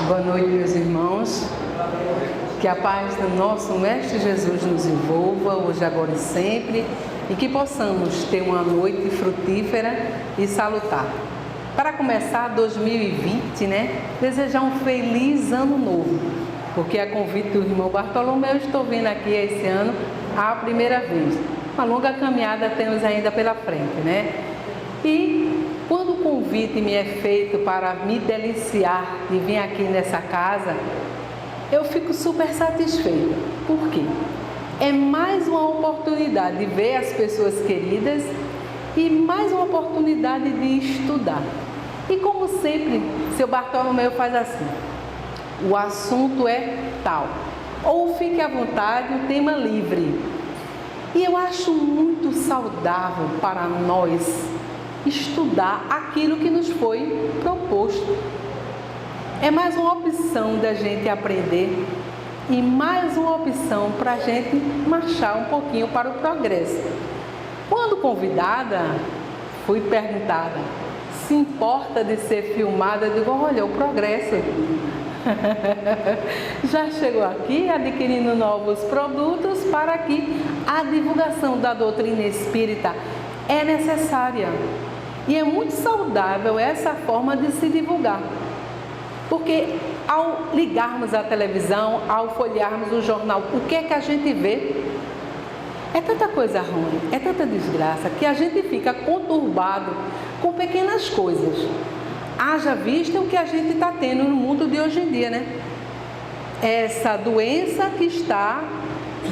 Boa noite, meus irmãos. Que a paz do nosso Mestre Jesus nos envolva, hoje, agora e sempre, e que possamos ter uma noite frutífera e salutar. Para começar 2020, desejar um feliz ano novo, porque a convite do irmão Bartolomeu, estou vindo aqui esse ano a primeira vez. Uma longa caminhada temos ainda pela frente, E quando o convite me é feito para me deliciar e vir aqui nessa casa, eu fico super satisfeita. Por quê? É mais uma oportunidade de ver as pessoas queridas e mais uma oportunidade de estudar. E como sempre, seu Bartolomeu faz assim: o assunto é tal, ou fique à vontade, o tema livre. E eu acho muito saudável para nós estudar aquilo que nos foi proposto. É mais uma opção da gente aprender e mais uma opção para a gente marchar um pouquinho para o progresso. Quando convidada, fui perguntada: se importa de ser filmada? Eu digo: olha, o progresso. Já chegou aqui adquirindo novos produtos para que a divulgação da doutrina espírita é necessária. E é muito saudável essa forma de se divulgar. Porque ao ligarmos a televisão, ao folhearmos o jornal, o que é que a gente vê? É tanta coisa ruim, é tanta desgraça, que a gente fica conturbado com pequenas coisas. Haja vista o que a gente está tendo no mundo de hoje em dia, Essa doença que está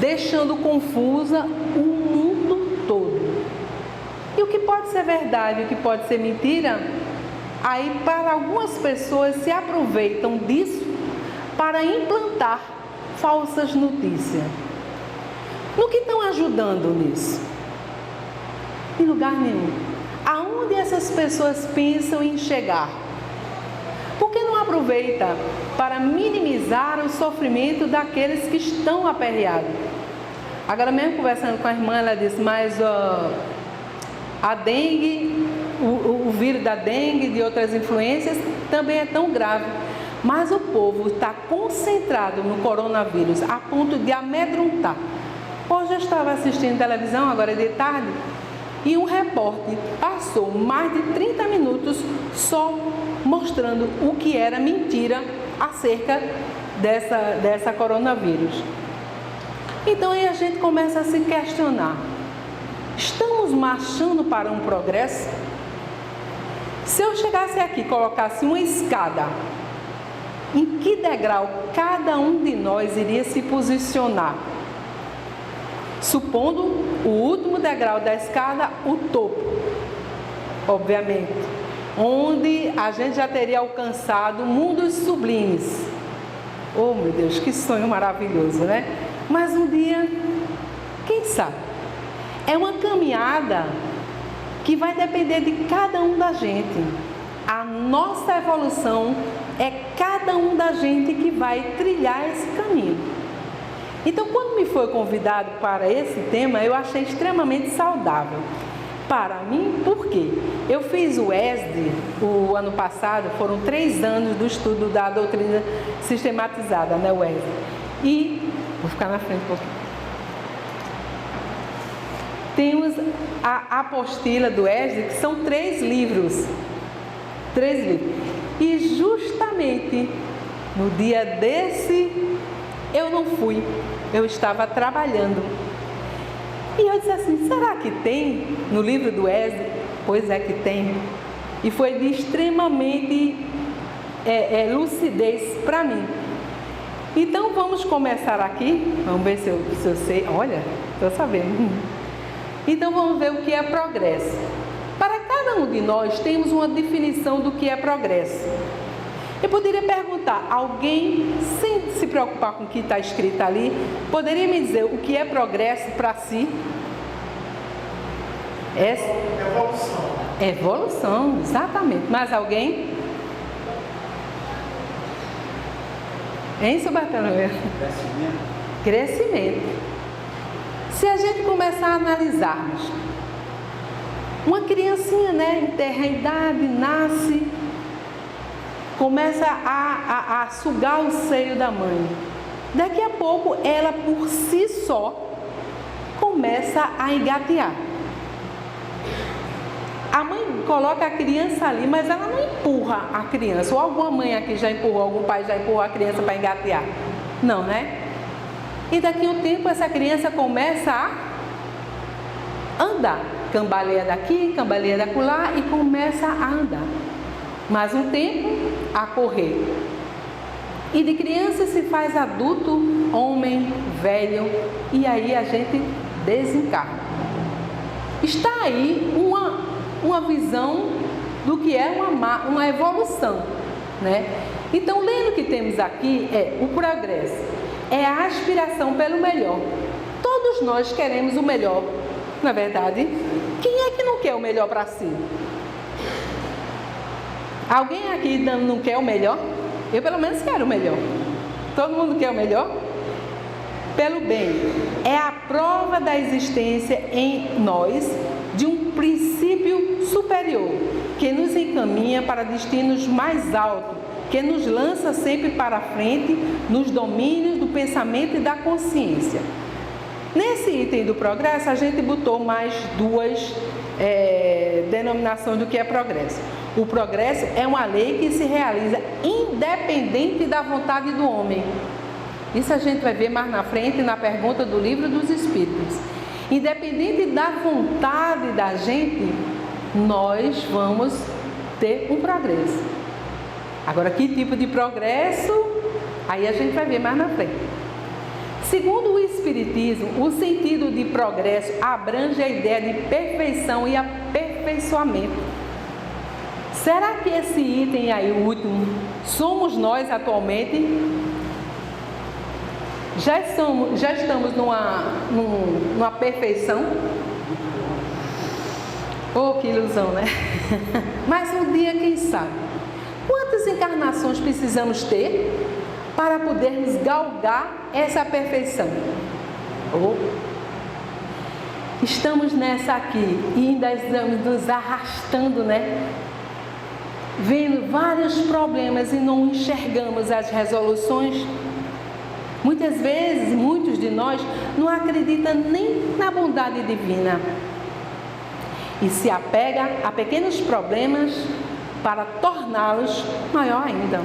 deixando confusa o mundo todo. E o que pode ser verdade, o que pode ser mentira, aí para algumas pessoas se aproveitam disso para implantar falsas notícias. No que estão ajudando nisso? Em lugar nenhum. Aonde essas pessoas pensam em chegar? Por que não aproveita para minimizar o sofrimento daqueles que estão aperreados? Agora mesmo conversando com a irmã, ela disse: mas a dengue, o vírus da dengue e de outras influências também é tão grave. Mas o povo está concentrado no coronavírus a ponto de amedrontar. Hoje eu estava assistindo televisão, agora de tarde, e um repórter passou mais de 30 minutos só mostrando o que era mentira acerca dessa coronavírus. Então aí a gente começa a se questionar: estamos marchando para um progresso? Se eu chegasse aqui e colocasse uma escada, em que degrau cada um de nós iria se posicionar? Supondo o último degrau da escada, o topo, obviamente, onde a gente já teria alcançado mundos sublimes. Oh, meu Deus, que sonho maravilhoso, Mas um dia, quem sabe? É uma caminhada que vai depender de cada um da gente. A nossa evolução é cada um da gente que vai trilhar esse caminho. Então, quando me foi convidado para esse tema, eu achei extremamente saudável. Para mim, por quê? Eu fiz o ESD o ano passado, foram 3 anos do estudo da doutrina sistematizada, o ESD. E, vou ficar na frente um pouquinho. Temos a apostila do ESD, que são 3 livros. 3 livros. E justamente no dia desse, eu não fui. Eu estava trabalhando. E eu disse assim: será que tem no livro do ESD? Pois é que tem. E foi de extremamente lucidez para mim. Então vamos começar aqui. Vamos ver se eu sei. Olha, estou sabendo. Então vamos ver o que é progresso. Para cada um de nós temos uma definição do que é progresso. Eu poderia perguntar: alguém, sem se preocupar com o que está escrito ali, poderia me dizer o que é progresso para si? Evolução. Evolução, exatamente. Mais alguém? Hein, seu Bartolomeu? Crescimento. Se a gente começar a analisarmos, uma criancinha, em terra idade, nasce, começa a sugar o seio da mãe. Daqui a pouco, ela por si só começa a engatear. A mãe coloca a criança ali, mas ela não empurra a criança. Ou alguma mãe aqui já empurrou, algum pai já empurrou a criança para engatear. Não, né? E daqui a um tempo essa criança começa a andar. Cambaleia daqui, cambaleia dacolá e começa a andar. Mais um tempo, a correr. E de criança se faz adulto, homem, velho, e aí a gente desencarna. Está aí uma visão do que é uma evolução, né? Então, lendo o que temos aqui, o progresso, é a aspiração pelo melhor. Todos nós queremos o melhor, não é verdade? Quem é que não quer o melhor para si? Alguém aqui não quer o melhor? Eu pelo menos quero o melhor. Todo mundo quer o melhor? Pelo bem. É a prova da existência em nós de um princípio superior que nos encaminha para destinos mais altos, que nos lança sempre para frente nos domínios do pensamento e da consciência. Nesse item do progresso, a gente botou mais duas denominações do que é progresso. O progresso é uma lei que se realiza independente da vontade do homem. Isso a gente vai ver mais na frente na pergunta do Livro dos Espíritos. Independente da vontade da gente, nós vamos ter um progresso. Agora, que tipo de progresso? Aí a gente vai ver mais na frente. Segundo o Espiritismo, o sentido de progresso abrange a ideia de perfeição e aperfeiçoamento. Será que esse item aí, o último, somos nós atualmente? Já estamos numa perfeição? Oh, que ilusão, né? Mas um dia, quem sabe? Quantas encarnações precisamos ter para podermos galgar essa perfeição? Oh. Estamos nessa aqui e ainda estamos nos arrastando, né? Vendo vários problemas e não enxergamos as resoluções. Muitas vezes, muitos de nós não acreditam nem na bondade divina e se apega a pequenos problemas para torná-los maior ainda.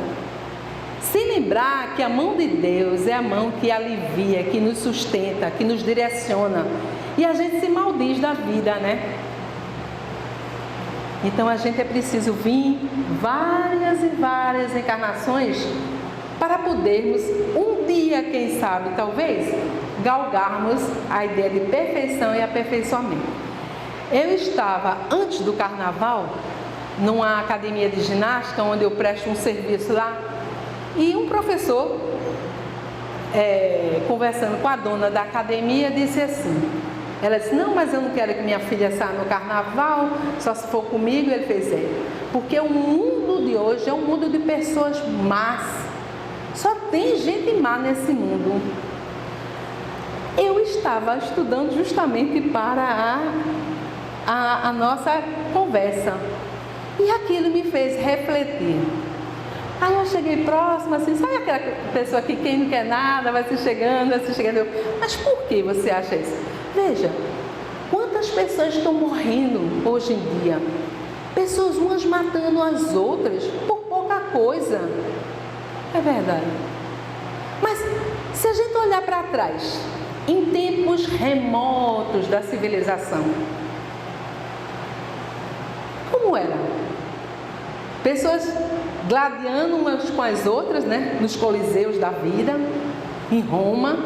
Sem lembrar que a mão de Deus é a mão que alivia, que nos sustenta, que nos direciona. E a gente se maldiz da vida, né? Então a gente é preciso vir várias e várias encarnações para podermos um dia, quem sabe, talvez, galgarmos a ideia de perfeição e aperfeiçoamento. Eu estava, antes do carnaval, numa academia de ginástica, onde eu presto um serviço lá, e um professor, conversando com a dona da academia, disse assim, ela disse, não, mas eu não quero que minha filha saia no carnaval, só se for comigo. Ele fez, porque o mundo de hoje é um mundo de pessoas más, só tem gente má nesse mundo. Eu estava estudando justamente para a nossa conversa, e aquilo me fez refletir. Aí eu cheguei próxima, assim, sabe aquela pessoa que quem não quer nada, vai se chegando, mas por que você acha isso? Veja, quantas pessoas estão morrendo hoje em dia? Pessoas umas matando as outras por pouca coisa. É verdade. Mas se a gente olhar para trás, em tempos remotos da civilização, como era? Pessoas gladiando umas com as outras, né? Nos coliseus da vida, em Roma,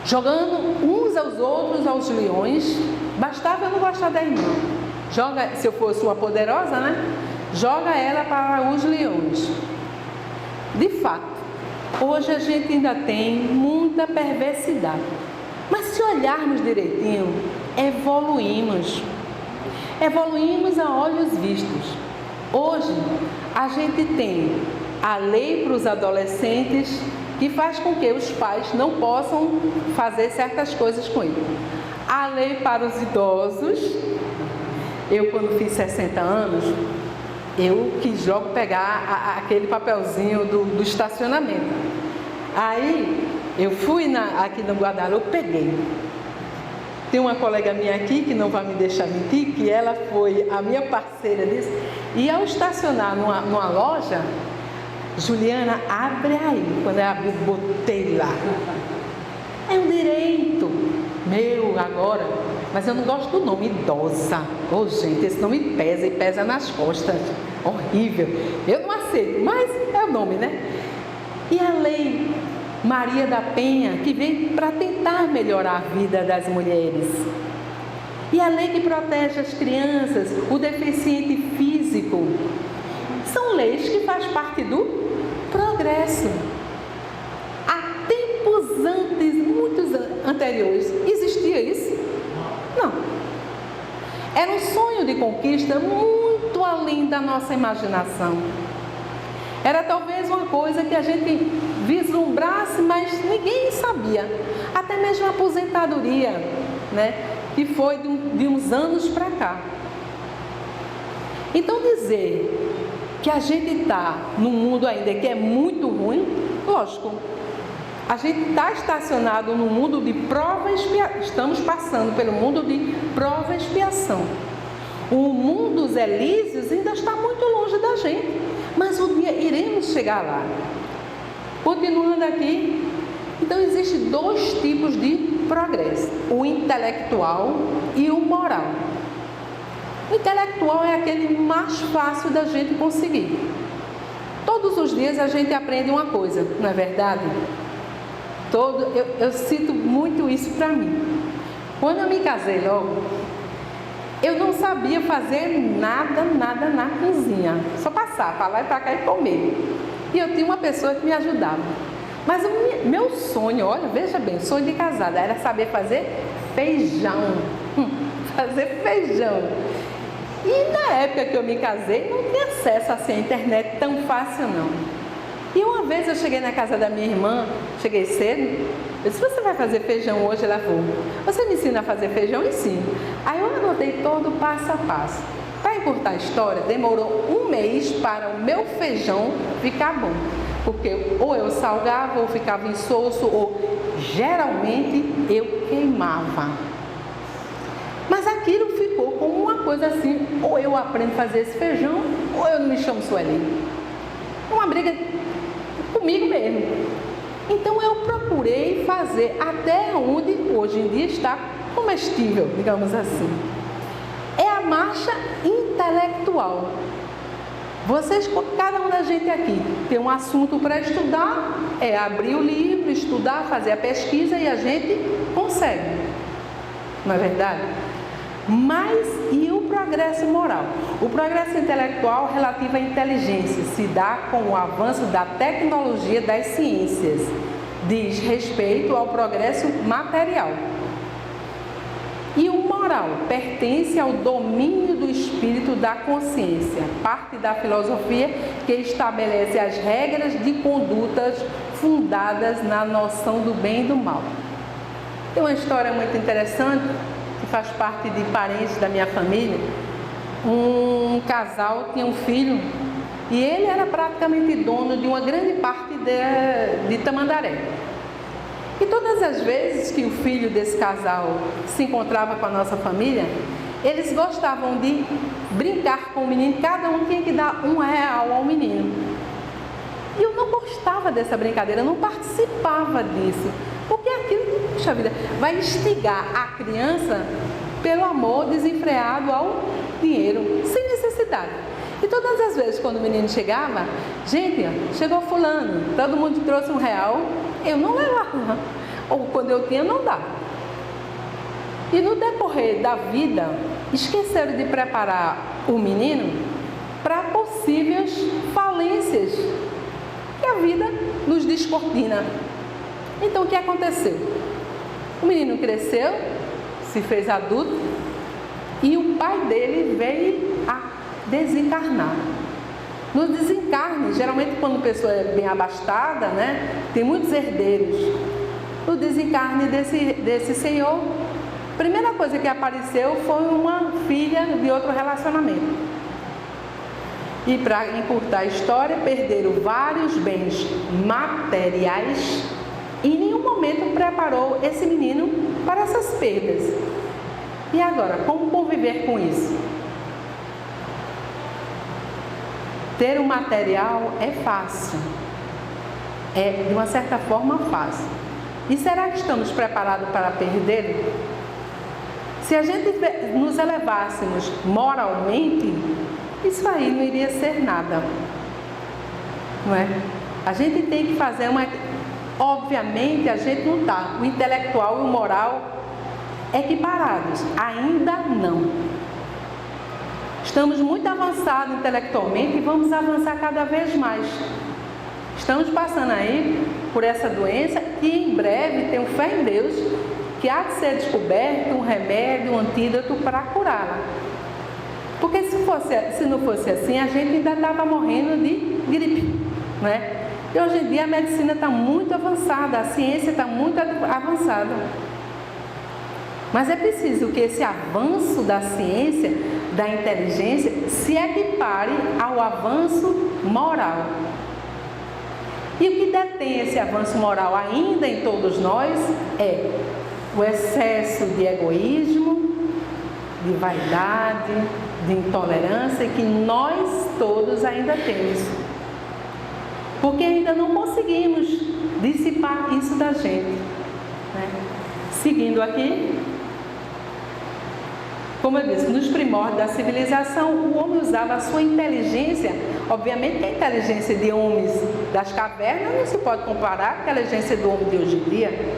jogando uns aos outros aos leões. Bastava eu não gostar da irmã. Joga, se eu fosse uma poderosa, né? Joga ela para os leões. De fato, hoje a gente ainda tem muita perversidade. Mas se olharmos direitinho, evoluímos. Evoluímos a olhos vistos. Hoje, a gente tem a lei para os adolescentes que faz com que os pais não possam fazer certas coisas com ele. A lei para os idosos, eu quando fiz 60 anos, eu quis logo pegar aquele papelzinho do estacionamento. Aí eu fui aqui no Guadalupe, peguei. Tem uma colega minha aqui, que não vai me deixar mentir, que ela foi a minha parceira disso. E ao estacionar numa loja, Juliana, abre aí. Quando eu abri, botei lá. É um direito meu agora, mas eu não gosto do nome idosa. Ô, gente, esse nome pesa e pesa nas costas. Horrível. Eu não aceito, mas é o nome, né? E a lei Maria da Penha, que veio para tentar melhorar a vida das mulheres. E a lei que protege as crianças, o deficiente físico. São leis que fazem parte do progresso. Há tempos antes, muitos anteriores, existia isso? Não. Era um sonho de conquista muito além da nossa imaginação. Era talvez uma coisa que a gente vislumbrasse, mas ninguém sabia. Até mesmo a aposentadoria, né? Que foi de uns anos para cá. Então dizer que a gente está num mundo ainda que é muito ruim, lógico. A gente está estacionado no mundo de prova e expiação. Estamos passando pelo mundo de prova e expiação. O mundo dos Elíseos ainda está muito longe da gente. Mas um dia iremos chegar lá. Continuando aqui, então existem dois tipos de progresso: o intelectual e o moral. O intelectual é aquele mais fácil da gente conseguir. Todos os dias a gente aprende uma coisa, não é verdade? Eu sinto muito isso para mim. Quando eu me casei logo, eu não sabia fazer nada na cozinha. Só passar para lá e para cá e comer. E eu tinha uma pessoa que me ajudava. Mas o meu sonho, olha, veja bem, o sonho de casada era saber fazer feijão. Fazer feijão. E na época que eu me casei, não tinha acesso assim, à internet tão fácil não. E uma vez eu cheguei na casa da minha irmã, cheguei cedo, eu disse: você vai fazer feijão hoje? Ela falou: você me ensina a fazer feijão? Ensino. Aí eu anotei todo o passo a passo. Para encurtar a história, demorou um mês para o meu feijão ficar bom. Porque ou eu salgava, ou ficava insosso, ou geralmente eu queimava. Mas aquilo ficou como uma coisa assim: ou eu aprendo a fazer esse feijão, ou eu não me chamo Sueli. Uma briga comigo mesmo. Então eu procurei fazer até onde hoje em dia está comestível, digamos assim. É a marcha intelectual. Vocês, cada um da gente aqui tem um assunto para estudar, é abrir o livro, estudar, fazer a pesquisa e a gente consegue. Não é verdade? Mas e o progresso moral? O progresso intelectual relativo à inteligência se dá com o avanço da tecnologia das ciências. Diz respeito ao progresso material. E o moral pertence ao domínio do espírito da consciência, parte da filosofia que estabelece as regras de condutas fundadas na noção do bem e do mal. Tem uma história muito interessante, que faz parte de parentes da minha família. Um casal tinha um filho e ele era praticamente dono de uma grande parte de Tamandaré. E todas as vezes que o filho desse casal se encontrava com a nossa família, eles gostavam de brincar com o menino, cada um tinha que dar R$1 ao menino. E eu não gostava dessa brincadeira, eu não participava disso, porque aquilo, puxa vida, vai instigar a criança pelo amor desenfreado ao dinheiro, sem necessidade. E todas as vezes quando o menino chegava, gente, chegou fulano, todo mundo trouxe R$1, eu não levava, ou quando eu tinha não dava. E no decorrer da vida, esqueceram de preparar o menino para possíveis falências que a vida nos descortina. Então o que aconteceu? O menino cresceu, se fez adulto e o pai dele veio a desencarnar. No desencarne, geralmente quando a pessoa é bem abastada, né, tem muitos herdeiros. No desencarne desse senhor, a primeira coisa que apareceu foi uma filha de outro relacionamento. E para encurtar a história, perderam vários bens materiais e em nenhum momento preparou esse menino para essas perdas. E agora, como conviver com isso? Ter um material é fácil, é de uma certa forma fácil. E será que estamos preparados para perdê-lo? Se a gente nos elevássemos moralmente, isso aí não iria ser nada, não é? A gente tem que fazer uma... Obviamente a gente não está, o intelectual e o moral equiparados, ainda não. Estamos muito avançados intelectualmente e vamos avançar cada vez mais. Estamos passando aí por essa doença e em breve, tenho fé em Deus, que há de ser descoberto um remédio, um antídoto para curá-la. Porque se não fosse assim, a gente ainda estava morrendo de gripe, não é? E hoje em dia a medicina está muito avançada, a ciência está muito avançada. Mas é preciso que esse avanço da ciência, da inteligência, se equipare ao avanço moral. E o que detém esse avanço moral ainda em todos nós é o excesso de egoísmo, de vaidade, de intolerância que nós todos ainda temos. Porque ainda não conseguimos dissipar isso da gente, né? Seguindo aqui, como eu disse, nos primórdios da civilização, o homem usava a sua inteligência. Obviamente que a inteligência de homens das cavernas não se pode comparar com a inteligência do homem de hoje em dia.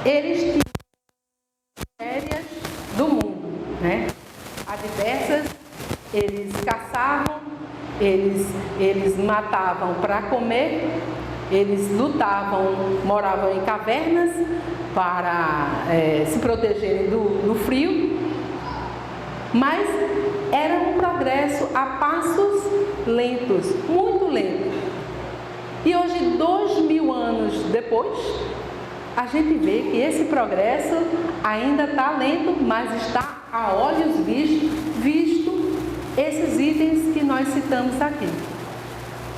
Eles tinham férias do mundo, né? Há diversas, eles caçavam, eles matavam para comer, eles lutavam, moravam em cavernas para se protegerem do frio, mas era um progresso a passos lentos, muito lento. E hoje, 2000 anos depois, a gente vê que esse progresso ainda está lento, mas está a olhos visto esses itens que nós citamos aqui.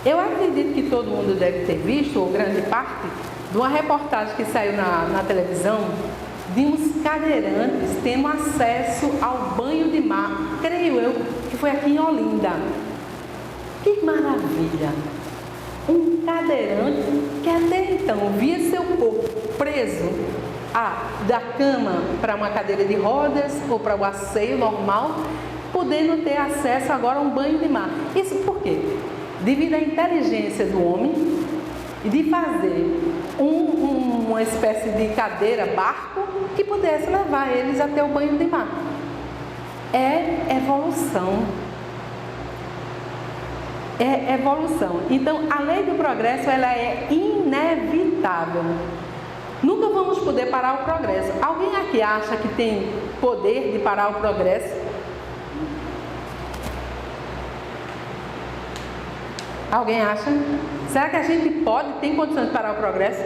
Eu acredito que todo mundo deve ter visto, ou grande parte, de uma reportagem que saiu na televisão, de uns cadeirantes tendo acesso ao banho de mar, creio eu, que foi aqui em Olinda. Que maravilha! Um cadeirante que até então via seu corpo preso da cama para uma cadeira de rodas ou para o asseio normal, podendo ter acesso agora a um banho de mar. Isso por quê? Devido à inteligência do homem de fazer uma espécie de cadeira, barco, que pudesse levar eles até o banho de mar. É evolução. É evolução. Então, a lei do progresso, ela é inevitável. Nunca vamos poder parar o progresso. Alguém aqui acha que tem poder de parar o progresso? Alguém acha? Será que a gente tem condições de parar o progresso?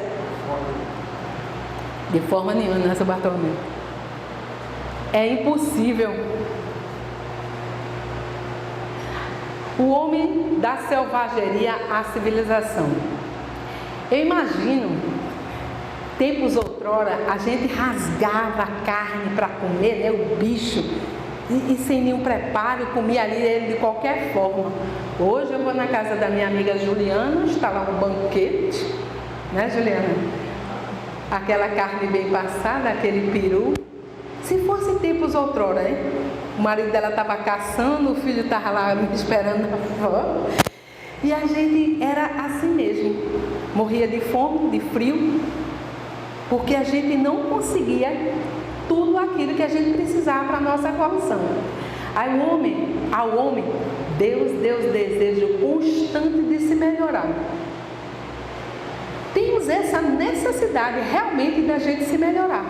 De forma nenhuma, né, seu Bartolomeu? É impossível. O homem da selvageria à civilização. Eu imagino, tempos outrora, a gente rasgava a carne para comer, né, o bicho, e sem nenhum preparo, comia ali ele de qualquer forma. Hoje eu vou na casa da minha amiga Juliana, está lá um banquete, né, Juliana? Aquela carne bem passada, aquele peru. Se fosse tempos outrora, hein? O marido dela estava caçando, o filho estava lá me esperando na avó. E a gente era assim mesmo. Morria de fome, de frio, porque a gente não conseguia tudo aquilo que a gente precisava para a nossa evolução. Ao homem, Deus deu desejo constante de se melhorar. Temos essa necessidade realmente da gente se melhorar,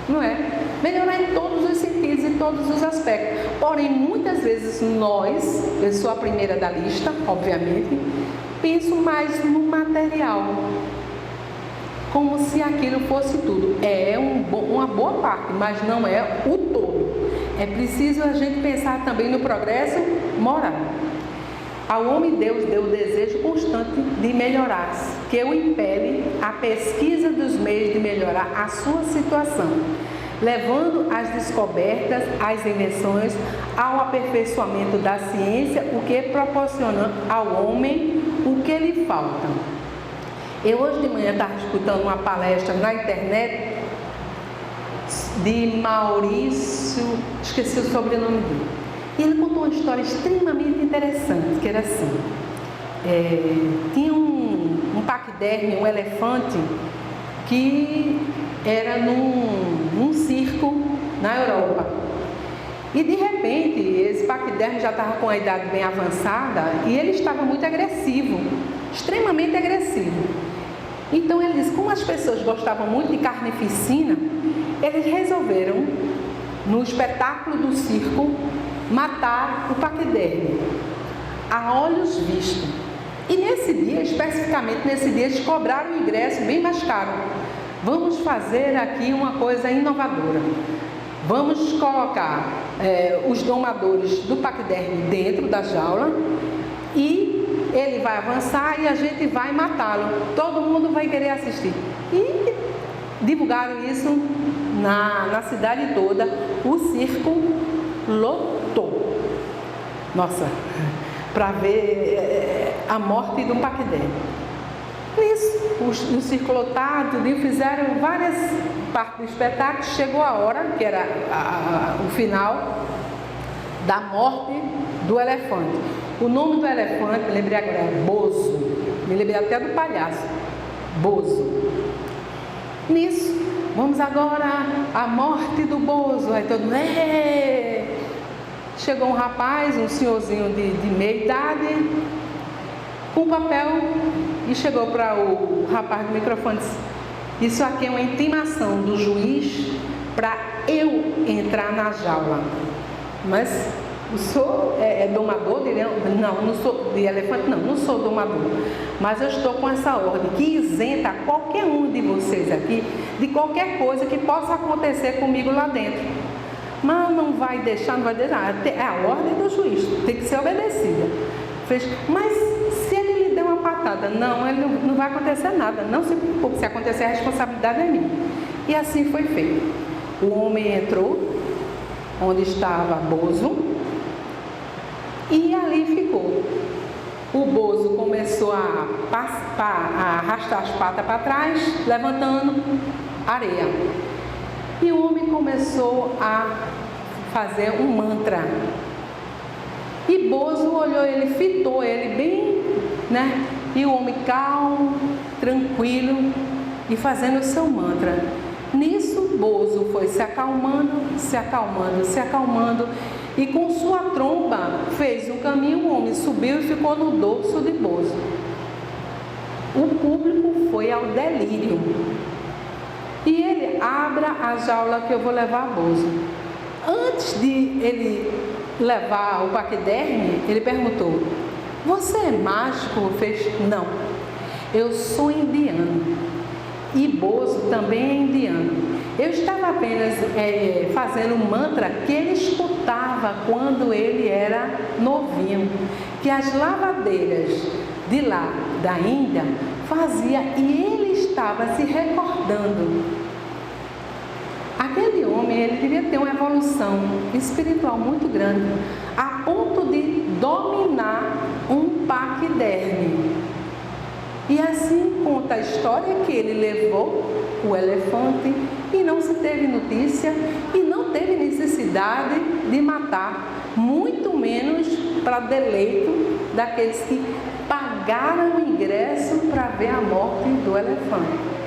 não é? Melhorar em todos os sentidos, em todos os aspectos. Porém, muitas vezes eu sou a primeira da lista, obviamente, penso mais no material, como se aquilo fosse tudo. É uma boa parte, mas não é o todo. é preciso a gente pensar também no progresso moral. Ao homem Deus deu o desejo constante de melhorar-se, que o impele à pesquisa dos meios de melhorar a sua situação, levando as descobertas, as invenções, ao aperfeiçoamento da ciência, o que proporciona ao homem o que lhe falta. Eu hoje de manhã estava escutando uma palestra na internet de Maurício, esqueci o sobrenome dele. E ele contou uma história extremamente interessante, que era assim, tinha um paquiderme, um elefante, que era num circo na Europa. E de repente, esse paquiderme já estava com a idade bem avançada e ele estava muito agressivo, extremamente agressivo. Então ele disse, como as pessoas gostavam muito de carnificina, eles resolveram, no espetáculo do circo, matar o paquiderme, a olhos vistos. E nesse dia, especificamente nesse dia, eles cobraram o ingresso bem mais caro. Vamos fazer aqui uma coisa inovadora. Vamos colocar os domadores do paquiderme dentro da jaula e ele vai avançar e a gente vai matá-lo. Todo mundo vai querer assistir. E divulgaram isso na cidade toda. O circo lotou. Nossa, para ver a morte do paquiderme. Nisso, o circo lotado, fizeram várias partes do espetáculo. Chegou a hora, que era o final da morte do elefante. O nome do elefante, me lembrei agora, é Bozo. Me lembrei até do palhaço, Bozo. Nisso, vamos agora à morte do Bozo. Aí todo mundo, Chegou um rapaz, um senhorzinho de meia idade, com papel, e chegou para o rapaz do microfone e disse, isso aqui é uma intimação do juiz para eu entrar na jaula. Mas o senhor é domador de leão? Não sou de elefante, não sou domador. Mas eu estou com essa ordem que isenta qualquer um de vocês aqui de qualquer coisa que possa acontecer comigo lá dentro. Mas não vai deixar. É a ordem do juiz, tem que ser obedecida. Mas se ele lhe der uma patada, ele não vai acontecer nada. Não se preocupe, se acontecer a responsabilidade é minha. E assim foi feito. O homem entrou onde estava Bozo e ali ficou. O Bozo começou a arrastar as patas para trás, levantando areia. E o homem começou a fazer um mantra. E Bozo olhou ele, fitou ele bem, E o homem calmo, tranquilo e fazendo o seu mantra. Nisso, Bozo foi se acalmando, e com sua tromba fez um caminho. O homem subiu e ficou no dorso de Bozo. O público foi ao delírio. E ele, abra a jaula que eu vou levar Bozo. Antes de ele levar o paquiderme, ele perguntou, você é mágico? Fez, não, eu sou indiano. E Bozo também é indiano. Eu estava apenas fazendo um mantra que ele escutava quando ele era novinho, que as lavadeiras de lá da Índia fazia, e ele estava se recordando. Aquele homem, ele devia ter uma evolução espiritual muito grande, a ponto de dominar um paquiderme. E assim conta a história que ele levou o elefante e não se teve notícia e não teve necessidade de matar, muito menos para deleito daqueles que pagaram o ingresso para ver a morte do elefante.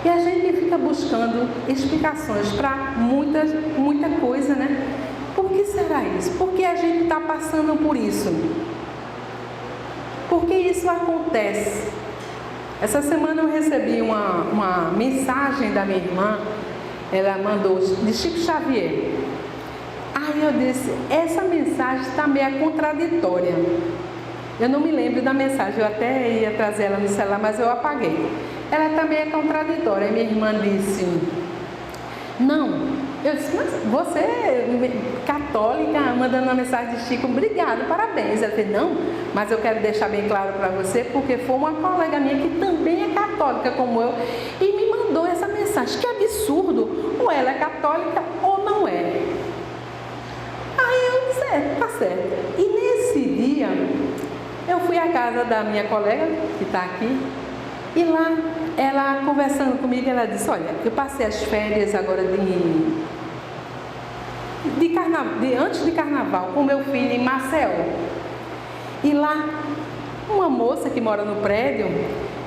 E a gente fica buscando explicações para muita coisa, Por que será isso? Por que a gente está passando por isso? Por que isso acontece? Essa semana eu recebi uma mensagem da minha irmã, ela mandou de Chico Xavier. Aí eu disse, essa mensagem está meio contraditória. Eu não me lembro da mensagem, eu até ia trazer ela no celular, mas eu apaguei. Ela está meio contraditória. Aí minha irmã disse, não, Eu disse, mas você, católica, mandando uma mensagem de Chico, obrigado, parabéns. Ela disse, não, mas eu quero deixar bem claro para você, porque foi uma colega minha que também é católica como eu, e me mandou essa mensagem. Que absurdo, ou ela é católica ou não é. Aí eu disse, tá certo. E nesse dia, eu fui à casa da minha colega, que está aqui, e lá, ela conversando comigo, ela disse, olha, eu passei as férias agora antes de carnaval, com meu filho em Maceió. E lá, uma moça que mora no prédio,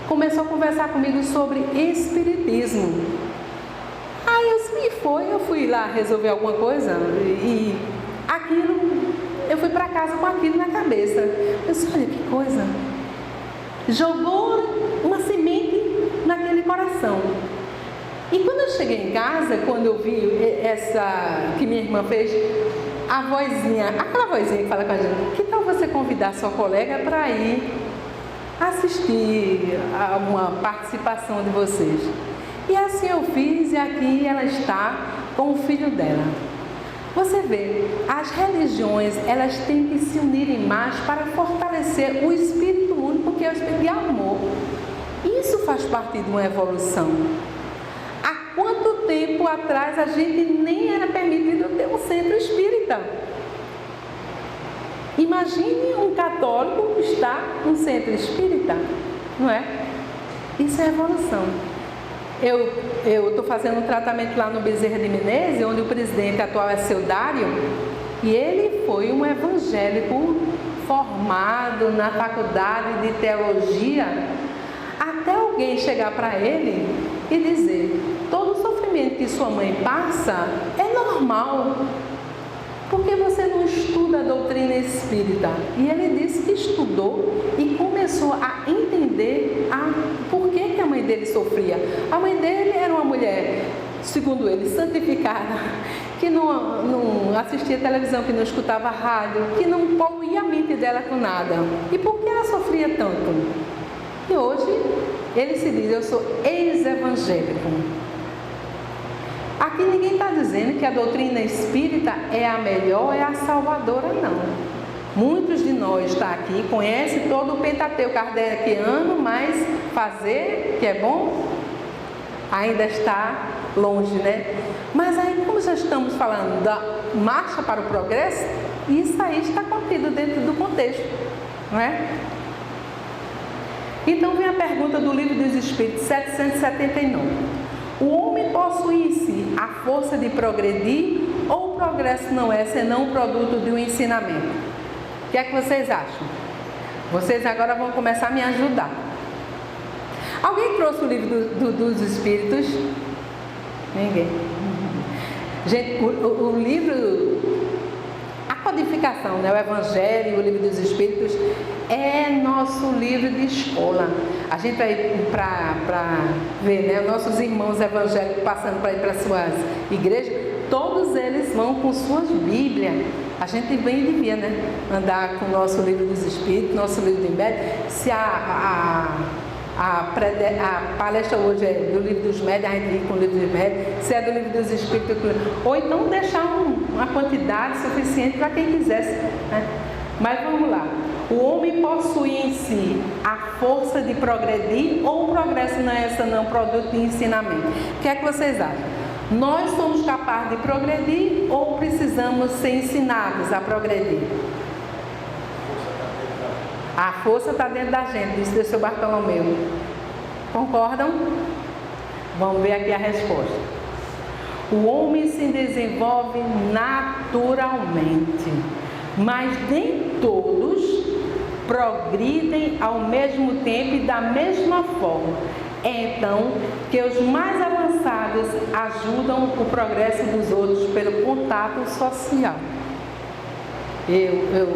começou a conversar comigo sobre espiritismo. Aí eu fui lá resolver alguma coisa, e aquilo, eu fui para casa com aquilo na cabeça. Eu disse, olha que coisa, jogou uma semente naquele coração. E quando eu cheguei em casa, quando eu vi essa que minha irmã fez, a vozinha, aquela vozinha que fala com a gente, que tal você convidar sua colega para ir assistir a uma participação de vocês? E assim eu fiz, e aqui ela está com o filho dela. Você vê, as religiões, elas têm que se unirem mais para fortalecer o Espírito único, que é o Espírito de amor. Isso faz parte de uma evolução. Há quanto tempo atrás a gente nem era permitido ter um centro espírita? Imagine um católico estar num centro espírita, não é? Isso é evolução. Eu estou fazendo um tratamento lá no Bezerra de Menezes, onde o presidente atual é seu Dário, e ele foi um evangélico formado na faculdade de teologia, até alguém chegar para ele e dizer, todo o sofrimento que sua mãe passa é normal, porque você não estuda a doutrina espírita. E ele disse que estudou e começou a entender por que a mãe dele sofria. A mãe dele era uma mulher, segundo ele, santificada, que não assistia televisão, que não escutava rádio, que não poluía a mente dela com nada. E por que ela sofria tanto? E hoje ele se diz, eu sou ex-evangélico. Aqui ninguém está dizendo que a doutrina espírita é a melhor, é a salvadora, não. Muitos de nós estão aqui, conhecem todo o Pentateuco kardeciano, mas fazer, que é bom, ainda está longe, né? Mas aí, como já estamos falando da marcha para o progresso, isso aí está contido dentro do contexto, não é? Então vem a pergunta do Livro dos Espíritos, 779. O homem possui-se a força de progredir, ou o progresso não é senão um produto de um ensinamento? O que é que vocês acham? Vocês agora vão começar a me ajudar. Alguém trouxe o Livro dos Espíritos? Ninguém. Gente, o livro, a codificação, né? O Evangelho, o Livro dos Espíritos, é nosso livro de escola. A gente vai para ver, né? Nossos irmãos evangélicos passando para ir para suas igrejas, todos eles vão com suas Bíblias. A gente bem devia, né? Andar com o nosso Livro dos Espíritos, nosso livro de médios. Se a palestra hoje é do Livro dos Médios, a gente ir com o Livro dos Médios. Se é do Livro dos Espíritos, ou então deixar uma quantidade suficiente para quem quisesse, né? Mas vamos lá. O homem possui em si a força de progredir, ou o progresso não é senão produto de ensinamento? O que é que vocês acham? Nós somos capazes de progredir ou precisamos ser ensinados a progredir? A força está dentro da gente, disse o seu Bartolomeu. Concordam? Vamos ver aqui a resposta. O homem se desenvolve naturalmente, mas nem todos progridem ao mesmo tempo e da mesma forma. É então que os mais avançados ajudam o progresso dos outros pelo contato social. Eu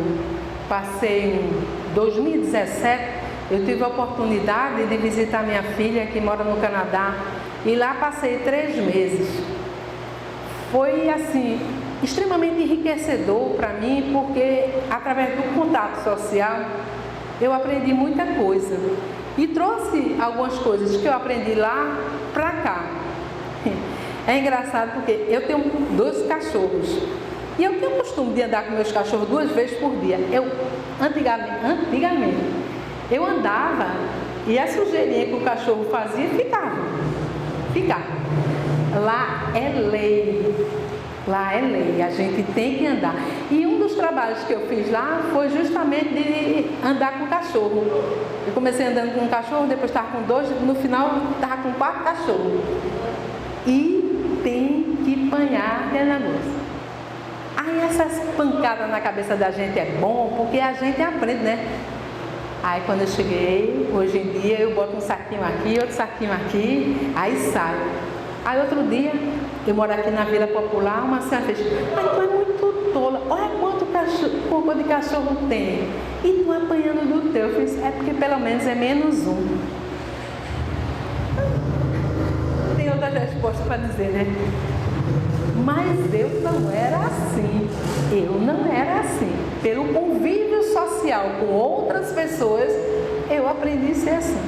passei em 2017, eu tive a oportunidade de visitar minha filha que mora no Canadá, e lá passei 3 meses. Foi assim, extremamente enriquecedor para mim, porque através do contato social eu aprendi muita coisa e trouxe algumas coisas que eu aprendi lá para cá. É engraçado porque eu tenho 2 cachorros. E eu tenho o costume de andar com meus cachorros 2 vezes por dia. Antigamente, eu andava e a sujeirinha que o cachorro fazia ficava. Lá é lei. Lá é lei, a gente tem que andar. E um dos trabalhos que eu fiz lá foi justamente de andar com o cachorro. Eu comecei andando com um cachorro, depois estava com 2, no final estava com 4 cachorros. E tem que apanhar aquele negócio. Aí essas pancadas na cabeça da gente é bom, porque a gente aprende, né? Aí quando eu cheguei, hoje em dia eu boto um saquinho aqui, outro saquinho aqui, aí saio. Aí outro dia, eu moro aqui na Vila Popular, uma senhora fez, mas tu é muito tola, olha quanto cocô de cachorro tem. E tu apanhando do teu. Eu fiz, é porque pelo menos é menos um. Tem outra resposta para dizer, né? Mas eu não era assim. Eu não era assim. Pelo convívio social com outras pessoas, eu aprendi a ser assim.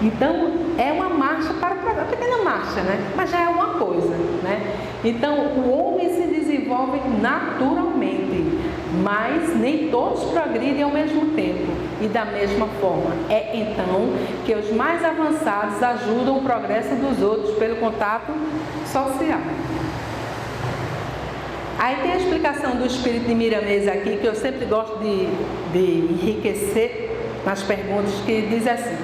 Então, é uma marcha para o progresso, pequena marcha, né? Mas já é uma coisa, né? Então, o homem se desenvolve naturalmente, mas nem todos progridem ao mesmo tempo e da mesma forma. É então que os mais avançados ajudam o progresso dos outros pelo contato social. Aí tem a explicação do espírito de Miramês aqui, que eu sempre gosto de enriquecer nas perguntas, que diz assim: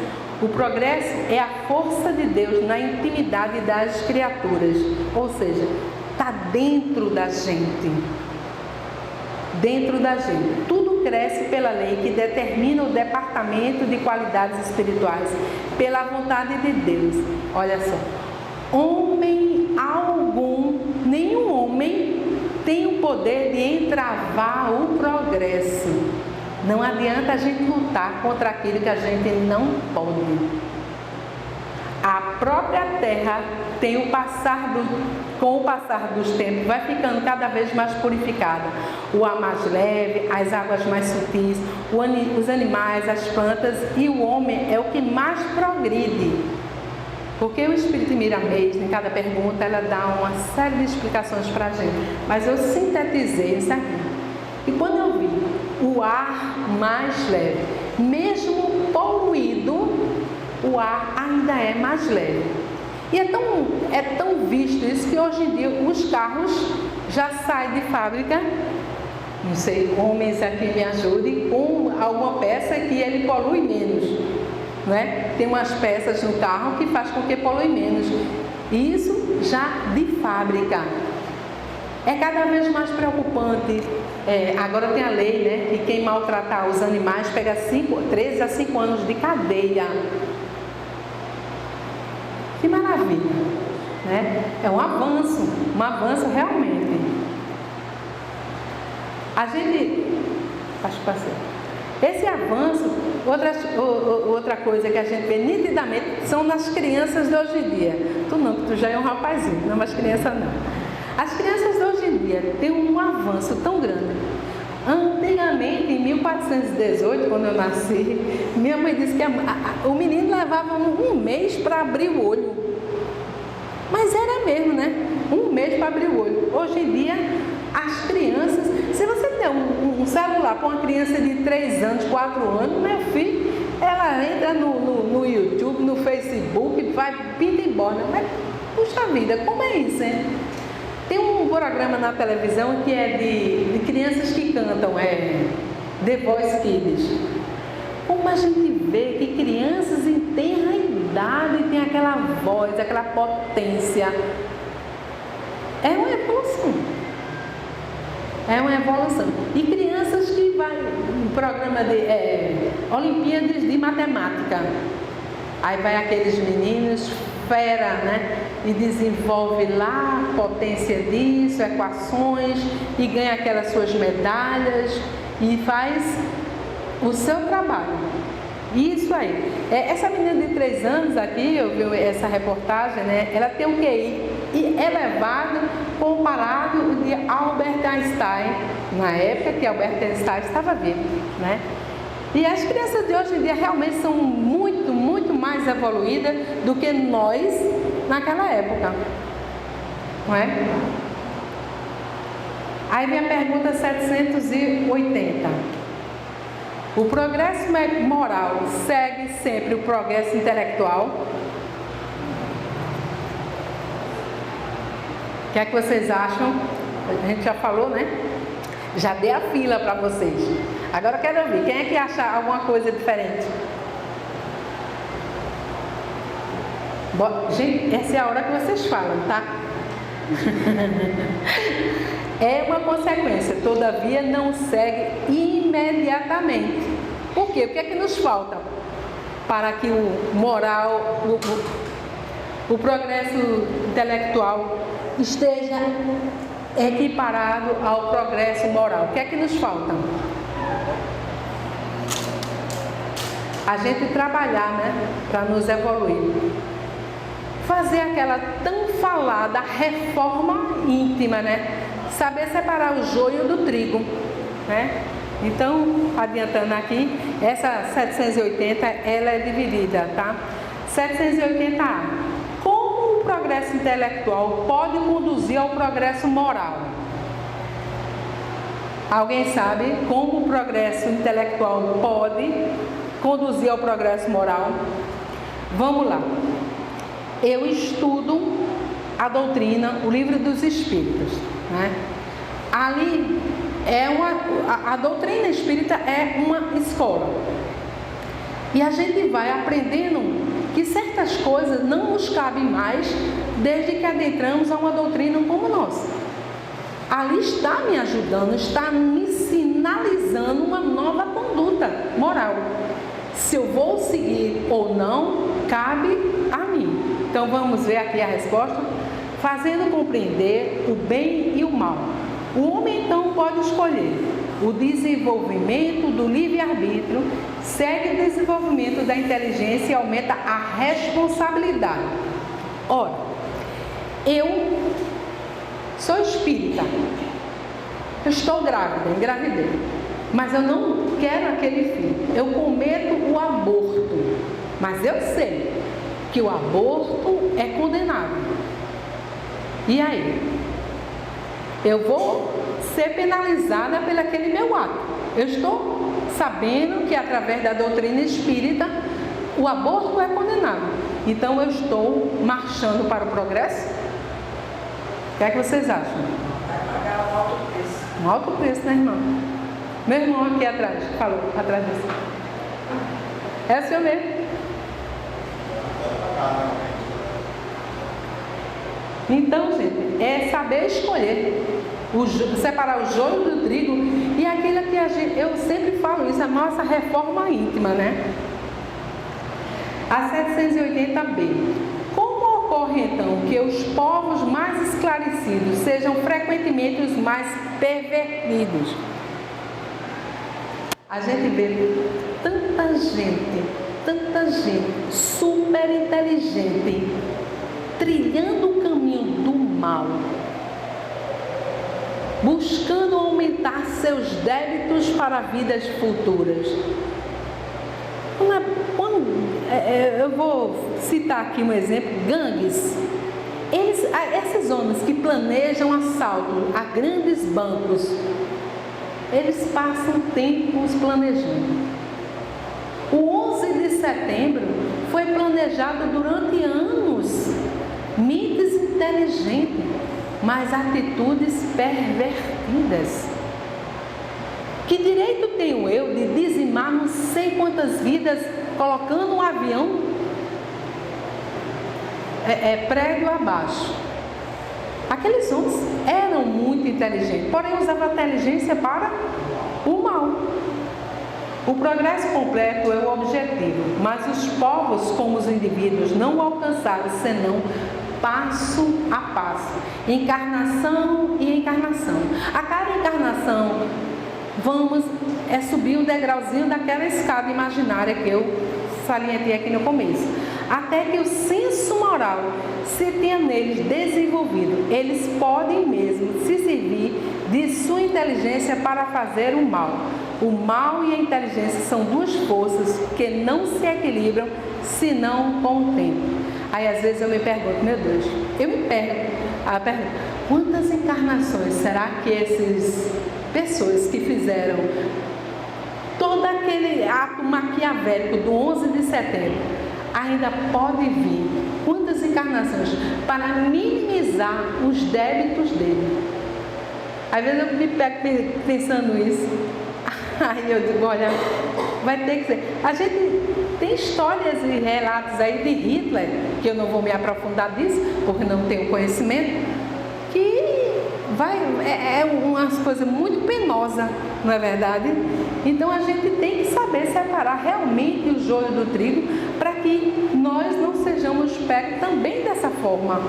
o progresso é a força de Deus na intimidade das criaturas, ou seja, está dentro da gente. Dentro da gente. Tudo cresce pela lei que determina o departamento de qualidades espirituais, pela vontade de Deus. Olha só, homem algum, nenhum homem tem o poder de entravar o progresso. Não adianta a gente lutar contra aquilo que a gente não pode. A própria terra tem com o passar dos tempos, vai ficando cada vez mais purificada. O ar mais leve, as águas mais sutis, os animais, as plantas e o homem é o que mais progride. Porque o Espírito Miramês, em cada pergunta, ela dá uma série de explicações para a gente. Mas eu sintetizei isso aqui. E quando eu vi o ar mais leve, mesmo poluído, o ar ainda é mais leve. E é tão visto isso que hoje em dia os carros já saem de fábrica, não sei, homens aqui me ajudem, com alguma peça que ele polui menos. Não é? Tem umas peças no carro que faz com que polui menos. Isso já de fábrica. É cada vez mais preocupante. Agora tem a lei, né, que quem maltratar os animais pega 13 a 5 anos de cadeia. Que maravilha, né? É um avanço realmente. A gente, acho que passei. Esse avanço, outra coisa que a gente vê nitidamente são nas crianças de hoje em dia. Tu já é um rapazinho, não, mas criança não. As crianças de hoje em dia têm um avanço tão grande. Antigamente, em 1418, quando eu nasci, minha mãe disse que o menino levava um mês para abrir o olho. Mas era mesmo, né? Um mês para abrir o olho. Hoje em dia, as crianças, se você der um celular para uma criança de 3 anos, 4 anos, meu filho, ela entra no YouTube, no Facebook, vai pinta e borda. Mas, puxa vida, como é isso, hein? Tem um programa na televisão que é de crianças que cantam, The Voice Kids. Como a gente vê que crianças em tenra idade têm aquela voz, aquela potência. É uma evolução. É uma evolução. E crianças que vai no programa de Olimpíadas de Matemática. Aí vai aqueles meninos fera, né? E desenvolve lá a potência disso, equações, e ganha aquelas suas medalhas e faz o seu trabalho. Isso aí. Essa menina de 3 anos aqui, eu vi essa reportagem, né? Ela tem um QI elevado comparado de Albert Einstein, na época que Albert Einstein estava vivo, né? E as crianças de hoje em dia realmente são muito, muito mais evoluídas do que nós naquela época. não é? Aí vem a pergunta 780. O progresso moral segue sempre o progresso intelectual? O que é que vocês acham? A gente já falou, né? Já dei a fila para vocês. Agora eu quero ouvir. Quem é que acha alguma coisa diferente? Gente, essa é a hora que vocês falam, tá? É uma consequência, todavia não segue imediatamente. Por quê? O que é que nos falta para que o moral, o progresso intelectual esteja equiparado ao progresso moral? O que é que nos falta? A gente trabalhar, né, para nos evoluir. Fazer aquela tão falada reforma íntima, né? Saber separar o joio do trigo, né? Então, adiantando aqui, essa 780, ela é dividida, tá? 780A. Como o progresso intelectual pode conduzir ao progresso moral? Alguém sabe como o progresso intelectual pode conduzir ao progresso moral? Vamos lá. Eu estudo a doutrina, o livro dos Espíritos, né? Ali a doutrina espírita é uma escola. E a gente vai aprendendo que certas coisas não nos cabem mais desde que adentramos a uma doutrina como nossa. Ali está me ajudando, está me sinalizando uma nova conduta moral. Se eu vou seguir ou não, cabe a mim. Então vamos ver aqui a resposta. Fazendo compreender o bem e o mal. O homem então pode escolher o desenvolvimento do livre-arbítrio, segue o desenvolvimento da inteligência e aumenta a responsabilidade. Ora, eu sou espírita, eu estou grávida, engravidei, mas eu não quero aquele filho, eu cometo o aborto, mas eu sei que o aborto é condenado. E aí? Eu vou ser penalizada pelo aquele meu ato. Eu estou sabendo que através da doutrina espírita o aborto é condenado. Então eu estou marchando para o progresso? O que é que vocês acham? Vai pagar um alto preço. Um alto preço, né, irmão? Meu irmão aqui atrás, falou, atrás de você. É o seu mesmo. Então, gente, é saber escolher, separar o joio do trigo e aquilo que eu sempre falo isso, a nossa reforma íntima, né? A 780B. Como ocorre então que os povos mais esclarecidos sejam frequentemente os mais pervertidos? A gente vê tanta gente super inteligente trilhando o caminho do mal, buscando aumentar seus débitos para vidas futuras. Eu vou citar aqui um exemplo: gangues. Esses homens que planejam assalto a grandes bancos, eles passam tempos planejando. O 11 de setembro foi planejado durante anos. Mentes inteligentes, mas atitudes pervertidas. Que direito tenho eu de dizimar não sei quantas vidas colocando um avião prédio abaixo? Aqueles homens eram muito inteligentes, porém usavam a inteligência para o mal. O progresso completo é o objetivo, mas os povos, como os indivíduos, não o alcançaram senão passo a passo, encarnação e encarnação. A cada encarnação vamos subir um degrauzinho daquela escada imaginária que eu salientei aqui no começo, até que o senso moral se tenha neles desenvolvido. Eles podem mesmo se servir de sua inteligência para fazer o mal. O mal e a inteligência são duas forças que não se equilibram senão com o tempo. Aí às vezes eu me pergunto, meu Deus, eu me perco. A pergunta: quantas encarnações será que essas pessoas que fizeram todo aquele ato maquiavélico do 11 de setembro ainda pode vir? Quantas encarnações para minimizar os débitos dele? Às vezes eu me pego pensando isso. Aí eu digo, olha, vai ter que ser. A gente tem histórias e relatos aí de Hitler, que eu não vou me aprofundar disso, porque não tenho conhecimento, que é umas coisas muito penosas, não é verdade? Então a gente tem que saber separar realmente o joio do trigo, para que nós não sejamos pegos também dessa forma.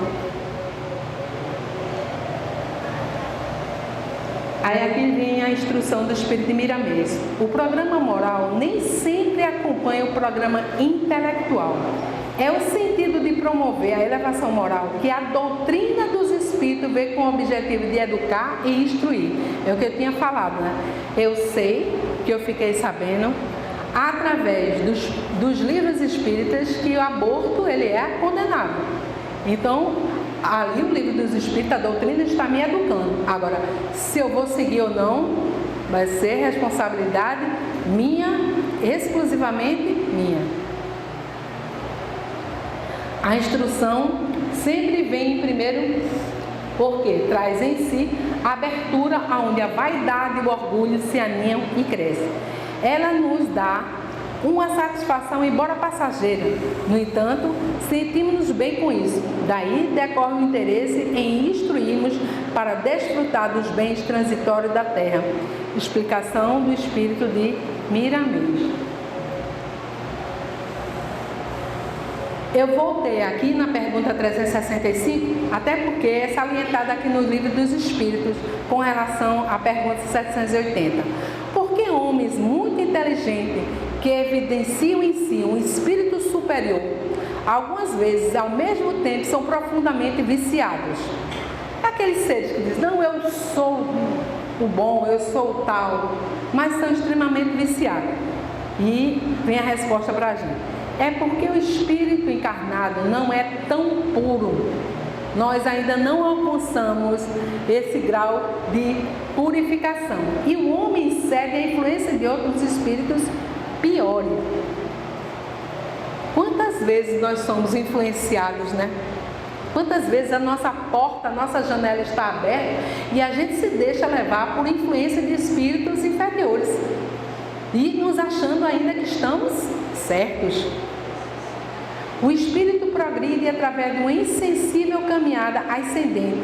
Aí aqui vem a instrução do Espírito de Miramês. O programa moral nem sempre acompanha o programa intelectual. É o sentido de promover a elevação moral que a doutrina dos Espíritos vê com o objetivo de educar e instruir. É o que eu tinha falado, né? Eu sei, que eu fiquei sabendo, através dos livros espíritas, que o aborto ele é condenado. Então, ali o livro dos Espíritos, a doutrina está me educando. Agora, se eu vou seguir ou não, vai ser responsabilidade minha, exclusivamente minha. A instrução sempre vem em primeiro, porque traz em si a abertura aonde a vaidade e o orgulho se aninham e crescem. Ela nos dá uma satisfação, embora passageira. No entanto, sentimos-nos bem com isso. Daí decorre o interesse em instruirmos para desfrutar dos bens transitórios da terra. Explicação do Espírito de Miramês. Eu voltei aqui na pergunta 365, até porque é salientada aqui no livro dos Espíritos, com relação à pergunta 780. Por que homens muito inteligentes, que evidenciam em si um espírito superior, algumas vezes, ao mesmo tempo, são profundamente viciados? Aqueles seres que dizem, não, eu sou o bom, eu sou o tal, mas são extremamente viciados. E vem a resposta para a gente. É porque o espírito encarnado não é tão puro. Nós ainda não alcançamos esse grau de purificação. E o homem segue a influência de outros espíritos piores. Quantas vezes nós somos influenciados, né? Quantas vezes a nossa porta, a nossa janela está aberta e a gente se deixa levar por influência de espíritos inferiores e nos achando ainda que estamos certos. O espírito progride através de uma insensível caminhada ascendente,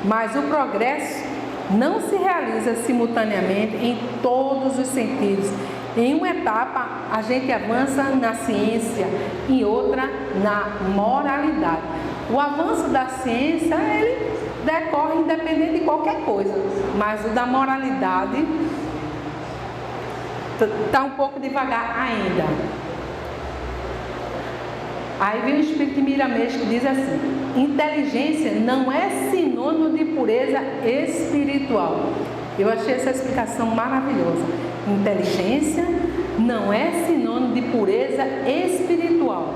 mas o progresso não se realiza simultaneamente em todos os sentidos. Em uma etapa a gente avança na ciência, em outra na moralidade. O avanço da ciência ele decorre independente de qualquer coisa, mas o da moralidade está um pouco devagar ainda. Aí vem o Espírito de Miramês que diz assim: inteligência não é sinônimo de pureza espiritual. Eu achei essa explicação maravilhosa. Inteligência não é sinônimo de pureza espiritual.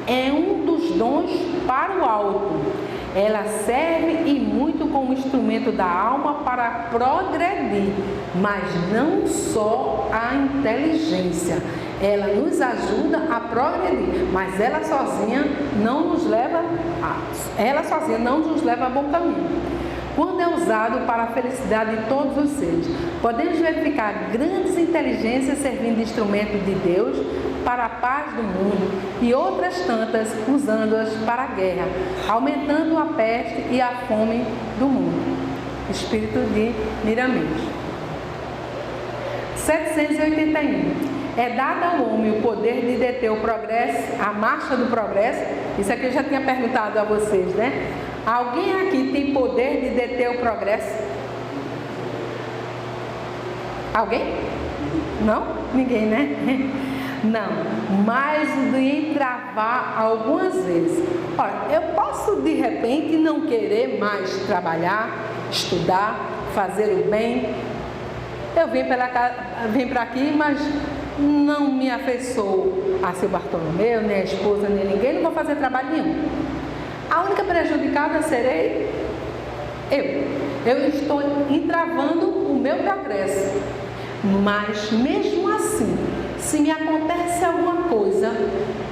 É um dos dons para o alto. Ela serve e muito como instrumento da alma para progredir, mas não só a inteligência. Ela nos ajuda a progredir, mas ela sozinha não nos leva a bom caminho. Quando é usado para a felicidade de todos os seres, podemos verificar grandes inteligências servindo de instrumento de Deus para a paz do mundo e outras tantas usando-as para a guerra, aumentando a peste e a fome do mundo. Espírito de Miramês. 781. É dado ao homem o poder de deter o progresso, a marcha do progresso. Isso aqui eu já tinha perguntado a vocês, né? Alguém aqui tem poder de deter o progresso? Alguém? Não? Ninguém, né? Não, mas de entravar algumas vezes. Olha, eu posso de repente não querer mais trabalhar, estudar, fazer o bem. Eu vim para aqui, mas não me afeiçoou a seu Bartolomeu, nem a esposa, nem ninguém, não vou fazer trabalho nenhum. A única prejudicada serei Eu estou entravando o meu progresso. Mas mesmo assim, se me acontece alguma coisa,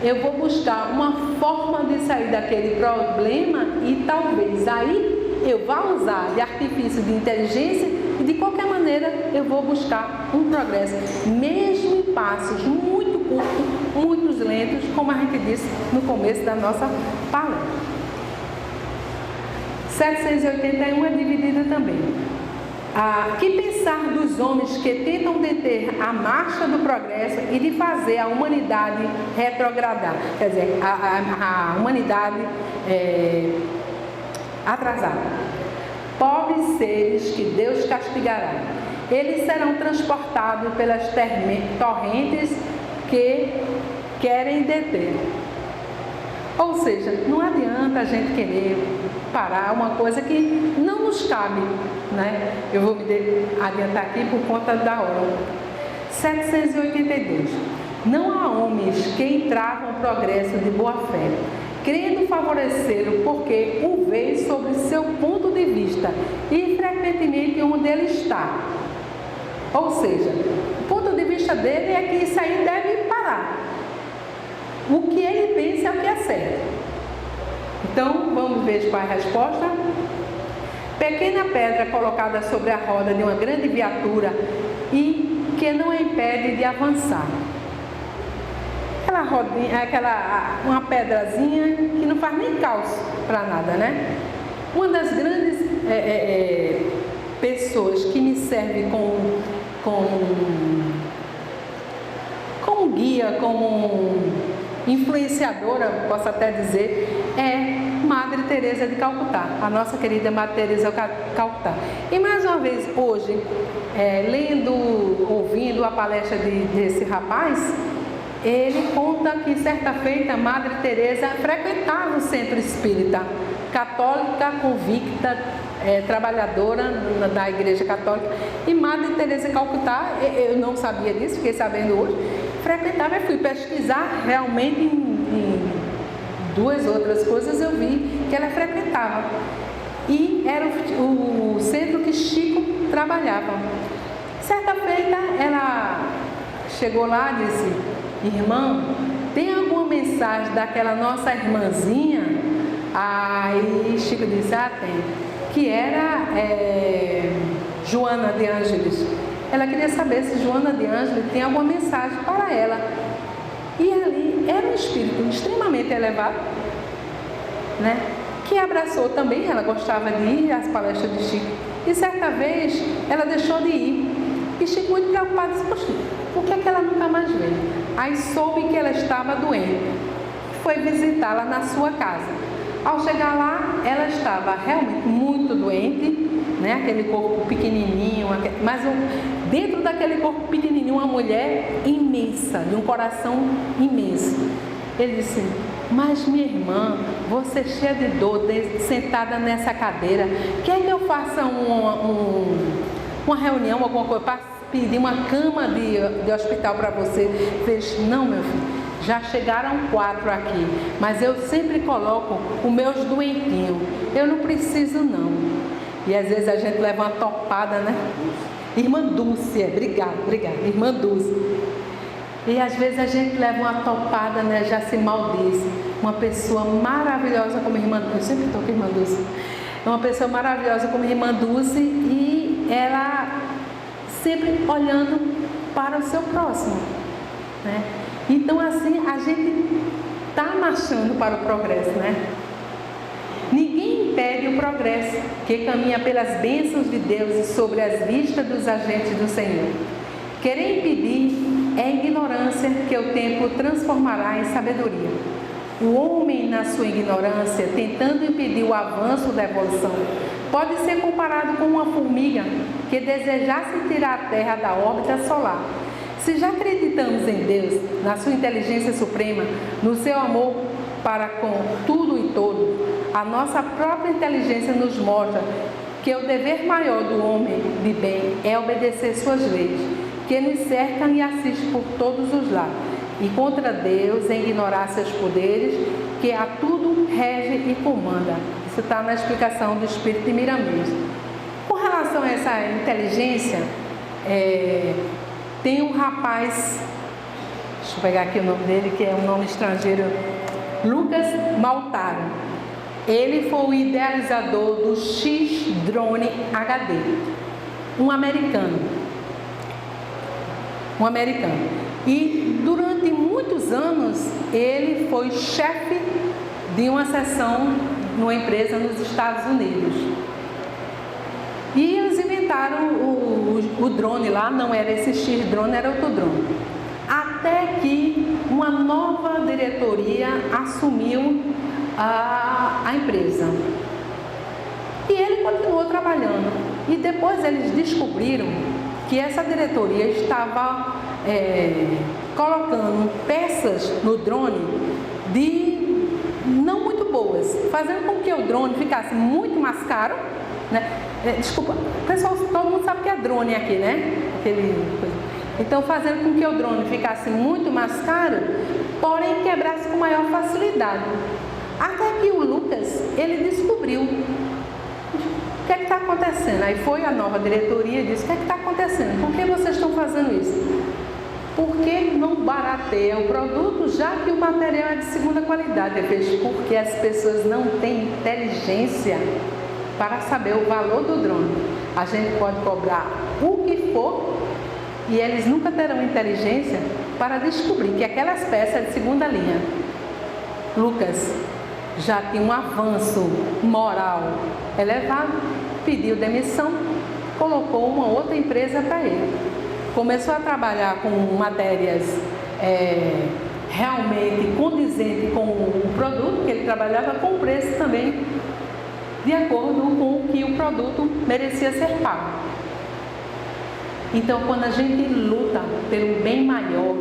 eu vou buscar uma forma de sair daquele problema e talvez aí eu vá usar de artifício de inteligência e de qualquer maneira eu vou buscar um progresso, mesmo em passos muito curtos, muito lentos, como a gente disse no começo da nossa palestra. 781 é dividida também. Que pensar dos homens que tentam deter a marcha do progresso e de fazer a humanidade retrogradar, quer dizer, a humanidade atrasar. Pobres seres que Deus castigará, eles serão transportados pelas torrentes que querem deter. Ou seja, não adianta a gente querer parar uma coisa que não nos cabe, né? Eu vou me adiantar aqui por conta da hora. 782. Não há homens que entravam no progresso de boa fé, querendo favorecê-lo porque o vê sobre seu ponto de vista e frequentemente onde ele está. Ou seja, o ponto de vista dele é que isso aí deve parar. O que ele pensa é o que é certo. Então, vamos ver qual é a resposta. Pequena pedra colocada sobre a roda de uma grande viatura e que não a impede de avançar. Aquela rodinha, uma pedrazinha que não faz nem calço para nada, né? Uma das grandes pessoas que me serve como guia, como influenciadora, posso até dizer, é Madre Teresa de Calcutá, a nossa querida Madre Teresa de Calcutá. E mais uma vez, hoje, ouvindo a palestra desse rapaz, ele conta que certa feita Madre Teresa frequentava o centro espírita, católica, convicta, trabalhadora da Igreja Católica. E Madre Teresa de Calcutá, eu não sabia disso, fiquei sabendo hoje, frequentava e fui pesquisar realmente em duas outras coisas, eu vi que ela frequentava. E era o centro que Chico trabalhava. Certa feita, ela chegou lá e disse: irmã, tem alguma mensagem daquela nossa irmãzinha? Aí Chico disse: tem. Que era Joana de Ângeles. Ela queria saber se Joana de Ângeles tem alguma mensagem para ela. E ali era um espírito extremamente elevado, né? Que abraçou também, ela gostava de ir às palestras de Chico. E certa vez ela deixou de ir. E Chico, muito preocupado, disse: poxa, por que ela nunca mais veio? Aí soube que ela estava doente. Foi visitá-la na sua casa. Ao chegar lá, ela estava realmente muito doente, né? Aquele corpo pequenininho, mas dentro daquele corpo pequenininho, uma mulher imensa, de um coração imenso. Ele disse: mas minha irmã, você cheia de dor, sentada nessa cadeira, quer que eu faça uma reunião, alguma coisa, para pedir uma cama de hospital para você? Fez: não, meu filho, já chegaram 4 aqui, mas eu sempre coloco os meus doentinhos, eu não preciso não. E às vezes a gente leva uma topada, né? Irmã Dulce, obrigada, irmã Dulce. E às vezes a gente leva uma topada, né? Já se maldiz. Uma pessoa maravilhosa como a irmã Dulce, eu sempre estou com a irmã Dulce. É uma pessoa maravilhosa como a irmã Dulce e ela sempre olhando para o seu próximo, né? Então assim a gente está marchando para o progresso, né? Ninguém impede o progresso que caminha pelas bênçãos de Deus e sobre as vistas dos agentes do Senhor. Querer impedir é ignorância que o tempo transformará em sabedoria. O homem, na sua ignorância, tentando impedir o avanço da evolução, pode ser comparado com uma formiga que desejasse tirar a Terra da órbita solar. Se já acreditamos em Deus, na sua inteligência suprema, no seu amor para com tudo e todos, a nossa própria inteligência nos mostra que o dever maior do homem de bem é obedecer suas leis, que nos cercam e assistem por todos os lados, e contra Deus é ignorar seus poderes, que a tudo rege e comanda. Isso Isso está na explicação do Espírito de Miramês. Com relação a essa inteligência, tem um rapaz, deixa eu pegar aqui o nome dele, que é um nome estrangeiro, Lucas Maltaro. Ele foi o idealizador do X-Drone HD, um americano. E durante muitos anos ele foi chefe de uma seção numa empresa nos Estados Unidos. E eles inventaram o drone lá, não era esse X-Drone, era outro drone. Até que uma nova diretoria assumiu a empresa. E ele continuou trabalhando. E depois eles descobriram que essa diretoria estava colocando peças no drone não muito boas, fazendo com que o drone ficasse muito mais caro, né? Desculpa, pessoal, todo mundo sabe que é drone aqui, né? Então, fazendo com que o drone ficasse muito mais caro, porém quebrasse com maior facilidade. Até que o Lucas, ele descobriu o que é que está acontecendo. Aí foi a nova diretoria e disse: o que é que está acontecendo? Por que vocês estão fazendo isso? Por que não barateia o produto, já que o material é de segunda qualidade? Ele fez: porque as pessoas não têm inteligência para saber o valor do drone. A gente pode cobrar o que for e eles nunca terão inteligência para descobrir que aquelas peças é de segunda linha. Lucas já tinha um avanço moral elevado, pediu demissão, colocou uma outra empresa para ele. Começou a trabalhar com matérias realmente condizentes com o produto, que ele trabalhava com o preço também de acordo com o que o produto merecia ser pago. Então, quando a gente luta pelo bem maior,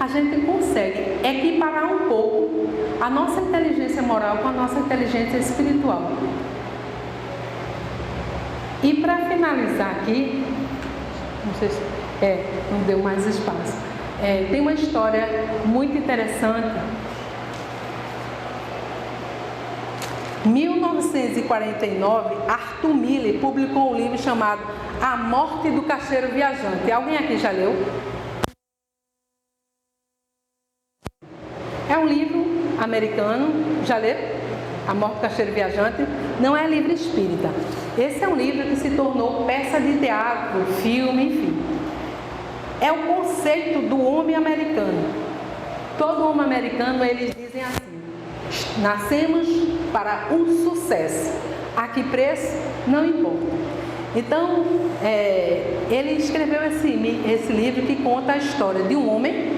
a gente consegue equiparar um pouco a nossa inteligência moral com a nossa inteligência espiritual. E para finalizar aqui, não sei se não deu mais espaço, tem uma história muito interessante. Em 1949, Arthur Miller publicou um livro chamado A Morte do Caixeiro Viajante. Alguém aqui já leu? É um livro americano, já leu? A Morte do Caixeiro Viajante. Não é livro espírita. Esse é um livro que se tornou peça de teatro, filme, enfim. É o conceito do homem americano. Todo homem americano, eles dizem assim: nascemos para um sucesso. A que preço? Não importa. Então, ele escreveu esse livro que conta a história de um homem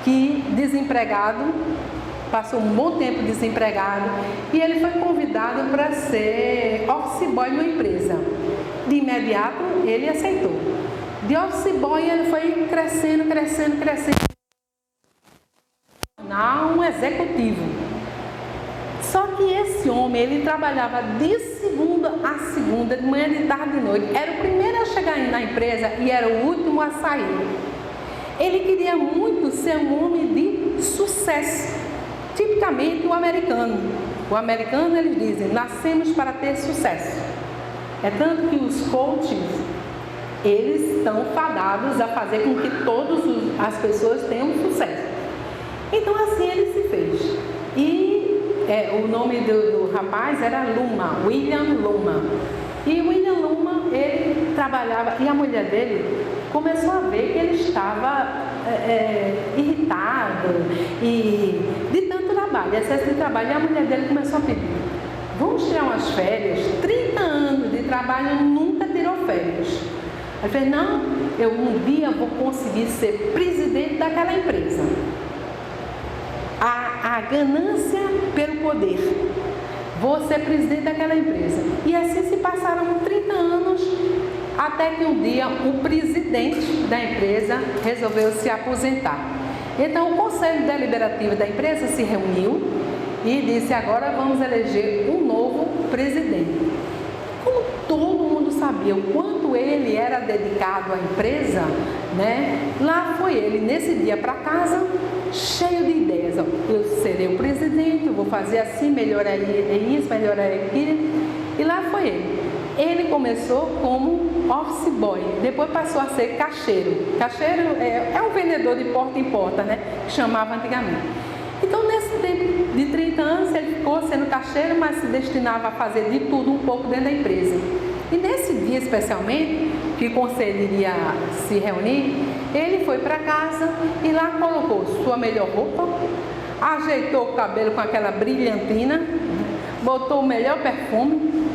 que, desempregado, passou um bom tempo desempregado, e ele foi convidado para ser office boy numa empresa. De imediato, ele aceitou. De office boy, ele foi crescendo, um executivo. Só que esse homem, ele trabalhava de segunda a segunda, de manhã, de tarde, de noite. Era o primeiro a chegar na empresa e era o último a sair. Ele queria muito ser um homem de sucesso, tipicamente o americano. O americano, eles dizem: nascemos para ter sucesso. É tanto que os coaches, eles estão fadados a fazer com que todas as pessoas tenham sucesso. Então, assim ele se fez. E o nome do rapaz era William Luma. E William Luma, ele trabalhava, e a mulher dele começou a ver que ele estava irritado e de tanto trabalho, excesso de trabalho. E a mulher dele começou a pedir: vamos tirar umas férias? 30 anos de trabalho, nunca tirou férias. Ele fez: não, eu um dia vou conseguir ser presidente daquela empresa. A ganância pelo poder. Vou ser presidente daquela empresa. E assim se passaram 30 anos, até que um dia o presidente da empresa resolveu se aposentar. Então o conselho deliberativo da empresa se reuniu e disse: agora vamos eleger um novo presidente. Como todo mundo sabia o quanto quando ele era dedicado à empresa, né, lá foi ele, nesse dia para casa, cheio de ideias. Ó, eu serei o presidente, eu vou fazer assim, melhoraria isso, melhoraria aquilo. E lá foi ele. Ele começou como office boy, depois passou a ser caixeiro. Caixeiro é um vendedor de porta em porta, né, que chamava antigamente. Então, nesse tempo de 30 anos, ele ficou sendo caixeiro, mas se destinava a fazer de tudo um pouco dentro da empresa. E nesse dia, especialmente, que o conselho iria se reunir, ele foi para casa e lá colocou sua melhor roupa, ajeitou o cabelo com aquela brilhantina, botou o melhor perfume,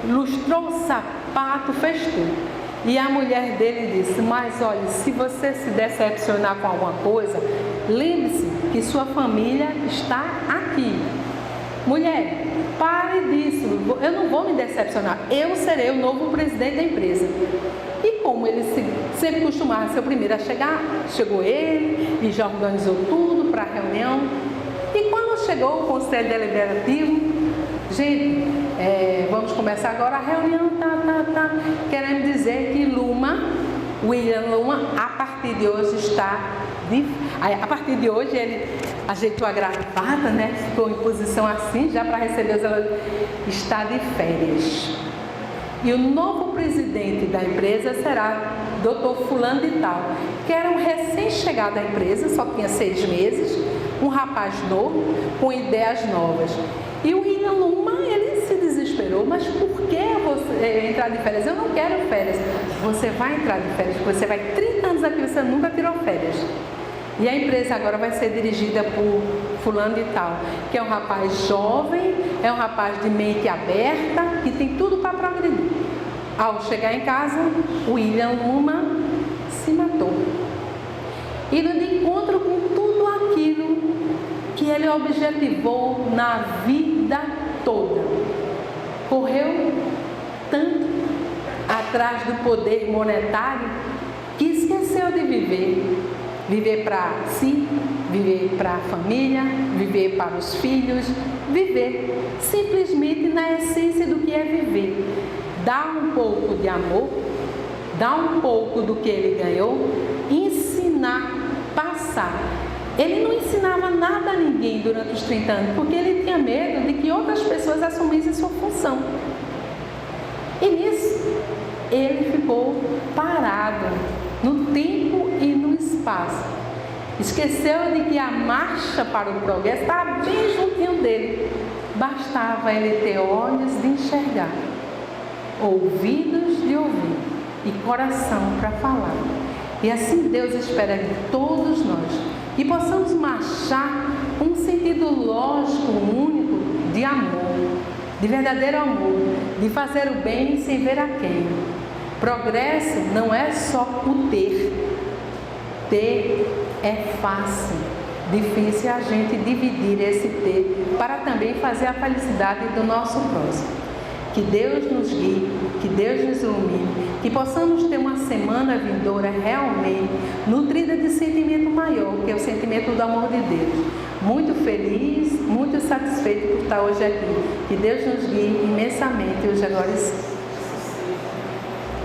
lustrou o sapato, fez tudo. E a mulher dele disse: mas olha, se você se decepcionar com alguma coisa, lembre-se que sua família está aqui. Mulher, pare disso, eu não vou me decepcionar, eu serei o novo presidente da empresa. E como ele sempre costumava ser o primeiro a chegar, chegou ele e já organizou tudo para a reunião. E quando chegou o conselho deliberativo, gente, vamos começar agora a reunião, queremos dizer que William Luma, a partir de hoje a partir de hoje ele ajeitou a gravata, né? Ficou em posição assim, já para receber os elogios, está de férias. E o novo presidente da empresa será Dr. Fulano de Tal, que era um recém-chegado à empresa, só tinha 6 meses, um rapaz novo, com ideias novas. E o William Luma, ele se desesperou: mas por que você entrar de férias? Eu não quero férias. Você vai entrar de férias, porque você vai 30 anos aqui, você nunca tirou férias. E a empresa agora vai ser dirigida por Fulano de Tal, que é um rapaz jovem, é um rapaz de mente aberta, que tem tudo para progredir. Ao chegar em casa, o William Luma se matou. Indo de encontro com tudo aquilo que ele objetivou na vida toda. Correu tanto atrás do poder monetário que esqueceu de viver. Viver para si, viver para a família, viver para os filhos, viver simplesmente na essência do que é viver. Dar um pouco de amor, dar um pouco do que ele ganhou, ensinar, passar. Ele não ensinava nada a ninguém durante os 30 anos, porque ele tinha medo de que outras pessoas assumissem sua função. E nisso, ele ficou parado no tempo e no espaço. Esqueceu de que a marcha para o progresso estava bem juntinho dele. Bastava ele ter olhos de enxergar, ouvidos de ouvir e coração para falar. E assim Deus espera de todos nós que possamos marchar com um sentido lógico, único, de amor, de verdadeiro amor, de fazer o bem sem ver a quem. Progresso não é só o ter. Ter é fácil. Difícil é a gente dividir esse ter para também fazer a felicidade do nosso próximo. Que Deus nos guie, que Deus nos ilumine, que possamos ter uma semana vindoura realmente nutrida de sentimento maior, que é o sentimento do amor de Deus. Muito feliz, muito satisfeito por estar hoje aqui. Que Deus nos guie imensamente hoje, agora e sempre.